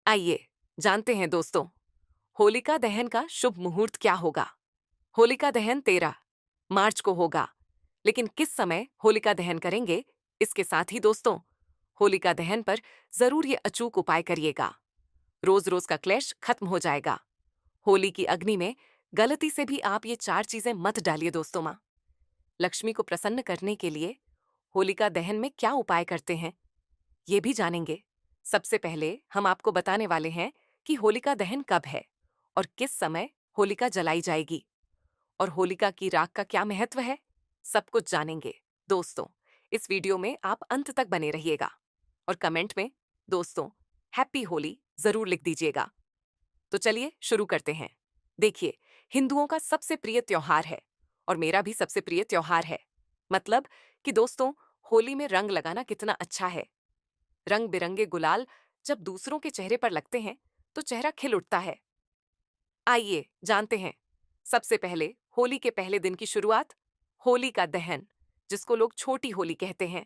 आइए जानते हैं दोस्तों, होलिका दहन का शुभ मुहूर्त क्या होगा। होलिका दहन 13 मार्च को होगा, लेकिन किस समय होलिका दहन करेंगे, इसके साथ ही दोस्तों, होलिका दहन पर जरूर ये अचूक उपाय करिएगा। रोज रोज का क्लेश खत्म हो जाएगा। होली की अग्नि में गलती से भी आप ये 4 चीजें मत डालिए दोस्तों। माँ लक्ष्मी को प्रसन्न करने के लिए होलिका दहन में क्या उपाय करते हैं, ये भी जानेंगे। सबसे पहले हम आपको बताने वाले हैं कि होलिका दहन कब है और किस समय होलिका जलाई जाएगी, और होलिका की राख का क्या महत्व है, सब कुछ जानेंगे। दोस्तों, इस वीडियो में आप अंत तक बने रहिएगा और कमेंट में दोस्तों हैप्पी होली जरूर लिख दीजिएगा। तो चलिए शुरू करते हैं। देखिए, हिंदुओं का सबसे प्रिय त्योहार है और मेरा भी सबसे प्रिय त्योहार है। मतलब कि दोस्तों, होली में रंग लगाना कितना अच्छा है। रंग बिरंगे गुलाल जब दूसरों के चेहरे पर लगते हैं तो चेहरा खिल उठता है। आइए जानते हैं। सबसे पहले होली के पहले दिन की शुरुआत, होली का दहन, जिसको लोग छोटी होली कहते हैं।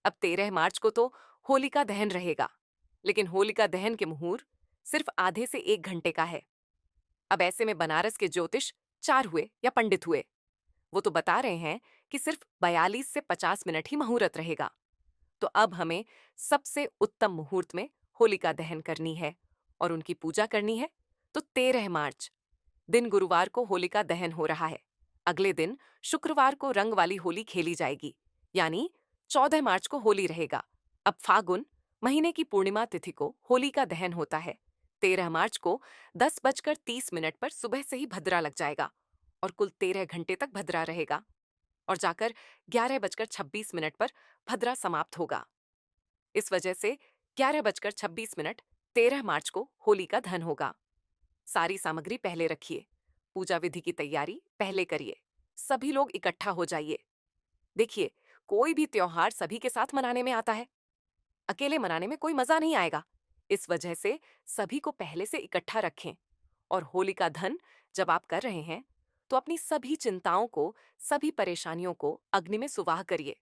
अब 13 मार्च को तो होलिका दहन रहेगा, लेकिन होलिका दहन के मुहूर्त सिर्फ आधे से 1 घंटे का है। अब ऐसे में बनारस के ज्योतिष चार हुए या पंडित हुए, वो तो बता रहे हैं कि सिर्फ 42 से 50 मिनट ही मुहूर्त रहेगा। तो अब हमें सबसे उत्तम मुहूर्त में होलिका दहन करनी है और उनकी पूजा करनी है। तो 13 मार्च दिन गुरुवार को होलिका दहन हो रहा है। अगले दिन शुक्रवार को रंग वाली होली खेली जाएगी, यानी 14 मार्च को होली रहेगा। अब फागुन महीने की पूर्णिमा तिथि को होली का दहन होता है। 13 मार्च को 10:30 पर सुबह से ही भद्रा लग जाएगा और कुल 13 घंटे तक भद्रा रहेगा और जाकर 11:26 पर भद्रा समाप्त होगा। इस वजह से 11:26 13 मार्च को होली का दहन होगा। सारी सामग्री पहले रखिए, पूजा विधि की तैयारी पहले करिए, सभी लोग इकट्ठा हो जाइए। देखिए, कोई भी त्योहार सभी के साथ मनाने में आता है, अकेले मनाने में कोई मजा नहीं आएगा। इस वजह से सभी को पहले से इकट्ठा रखें और होली का दहन जब आप कर रहे हैं तो अपनी सभी चिंताओं को, सभी परेशानियों को अग्नि में सुवाह करिए।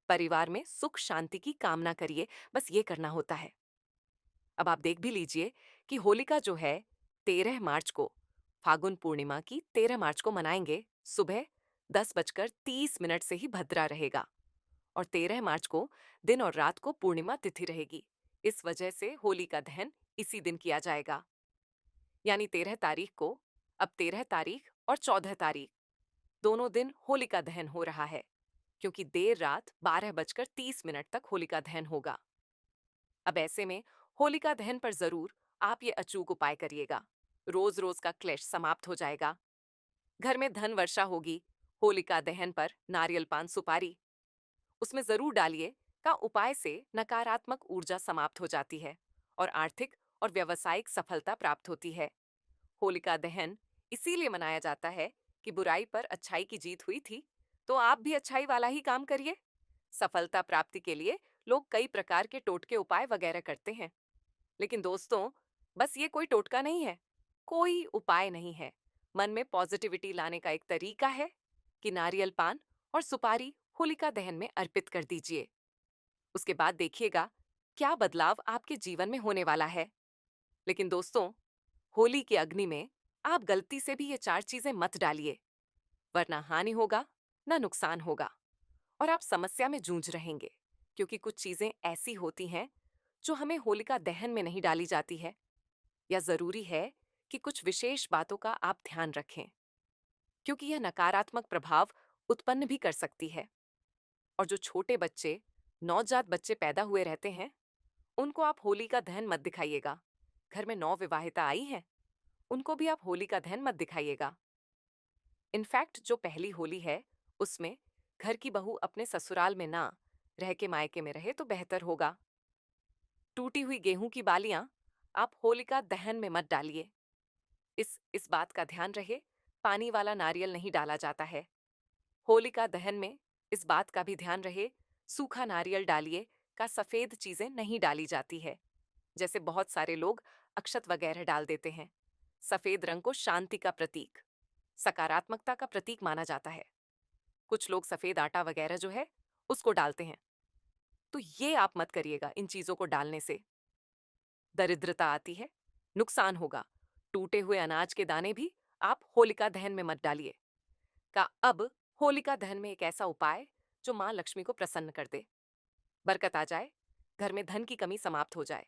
परिवार में सुख शांति की कामना करिए, बस ये करना होता है। अब आप देख भी लीजिए कि होलिका जो है 13 मार्च को, फागुन पूर्णिमा की 13 मार्च को मनाएंगे। सुबह 10:30 से ही भद्रा रहेगा और 13 मार्च को दिन और रात को पूर्णिमा तिथि रहेगी। इस वजह से होली का दहन इसी दिन किया जाएगा, यानी 13 तारीख को। अब 13 तारीख और 14 तारीख दोनों दिन होलिका दहन हो रहा है, क्योंकि देर रात 12:30 तक होलिका दहन होगा। अब ऐसे में होलिका दहन पर जरूर आप ये अचूक उपाय करिएगा। रोज रोज का क्लेश समाप्त हो जाएगा। घर में धन वर्षा होगी। होलिका दहन पर नारियल पान सुपारी उसमें जरूर डालिए। का उपाय से नकारात्मक ऊर्जा समाप्त हो जाती है और आर्थिक और व्यावसायिक सफलता प्राप्त होती है। होलिका दहन इसीलिए मनाया जाता है कि बुराई पर अच्छाई की जीत हुई थी, तो आप भी अच्छाई वाला ही काम करिए। सफलता प्राप्ति के लिए लोग कई प्रकार के टोटके उपाय वगैरह करते हैं, लेकिन दोस्तों, बस ये कोई टोटका नहीं है, कोई उपाय नहीं है। मन में पॉजिटिविटी लाने का एक तरीका है कि नारियल पान और सुपारी होलिका दहन में अर्पित कर दीजिए। उसके बाद देखिएगा क्या बदलाव आपके जीवन में होने वाला है। लेकिन दोस्तों, होली की अग्नि में आप गलती से भी ये 4 चीजें मत डालिए, वरना हानि होगा ना नुकसान होगा और आप समस्या में जूझ रहेंगे। क्योंकि कुछ चीजें ऐसी होती हैं जो हमें होलिका दहन में नहीं डाली जाती है, या जरूरी है कि कुछ विशेष बातों का आप ध्यान रखें, क्योंकि यह नकारात्मक प्रभाव उत्पन्न भी कर सकती है। और जो छोटे बच्चे, नवजात बच्चे पैदा हुए रहते हैं, उनको आप होली का दहन मत दिखाइएगा। घर में नवविवाहिता आई है, उनको भी आप होली का दहन मत दिखाइएगा। इनफैक्ट जो पहली होली है, उसमें घर की बहू अपने ससुराल में ना रह के मायके में रहे तो बेहतर होगा। टूटी हुई गेहूं की बालियां आप होलिका दहन में मत डालिए। इस बात का ध्यान रहे, पानी वाला नारियल नहीं डाला जाता है। होलिका दहन में इस बात का भी ध्यान रहे, सूखा नारियल डालिए। का सफेद चीजें नहीं डाली जाती है, जैसे बहुत सारे लोग अक्षत वगैरह डाल देते हैं। सफेद रंग को शांति का प्रतीक, सकारात्मकता का प्रतीक माना जाता है। कुछ लोग सफेद आटा वगैरह जो है उसको डालते हैं, तो ये आप मत करिएगा इन चीजों को डालने से। दरिद्रता आती है, नुकसान होगा। टूटे हुए अनाज के दाने भी आप होलिका दहन में मत डालिए। का अब होलिका दहन में एक ऐसा उपाय जो माँ लक्ष्मी को प्रसन्न कर दे, बरकत आ जाए, घर में धन की कमी समाप्त हो जाए।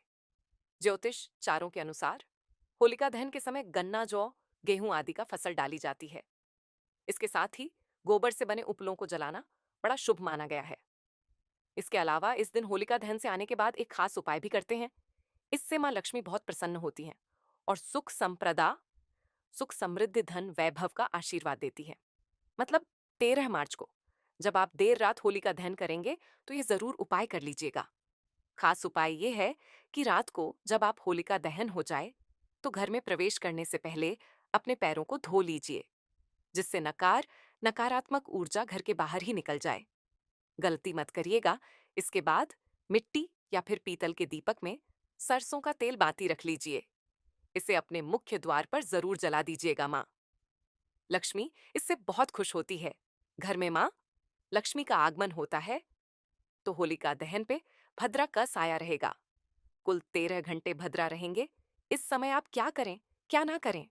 ज्योतिष चारों के अनुसार होलिका दहन के समय गन्ना, जौ, गेहूं आदि का फसल डाली जाती है। इसके साथ ही गोबर से बने उपलों को जलाना बड़ा शुभ माना गया है। इसके अलावा इस दिन होलिका दहन से आने के बाद एक खास उपाय भी करते हैं। इससे माँ लक्ष्मी बहुत प्रसन्न होती हैं और सुख समृद्धि धन वैभव का आशीर्वाद देती है। मतलब 13 मार्च को जब आप देर रात होलिका दहन करेंगे तो ये जरूर उपाय कर लीजिएगा। खास उपाय ये है कि रात को जब आप होलिका दहन हो जाए तो घर में प्रवेश करने से पहले अपने पैरों को धो लीजिए, जिससे नकारात्मक ऊर्जा घर के बाहर ही निकल जाए। गलती मत करिएगा। इसके बाद मिट्टी या फिर पीतल के दीपक में सरसों का तेल बाती रख लीजिए। इसे अपने मुख्य द्वार पर जरूर जला दीजिएगा। माँ लक्ष्मी इससे बहुत खुश होती है। घर में माँ लक्ष्मी का आगमन होता है तो होलिका दहन पे भद्रा का साया रहेगा। कुल 13 घंटे भद्रा रहेंगे। इस समय आप क्या करें, क्या ना करें,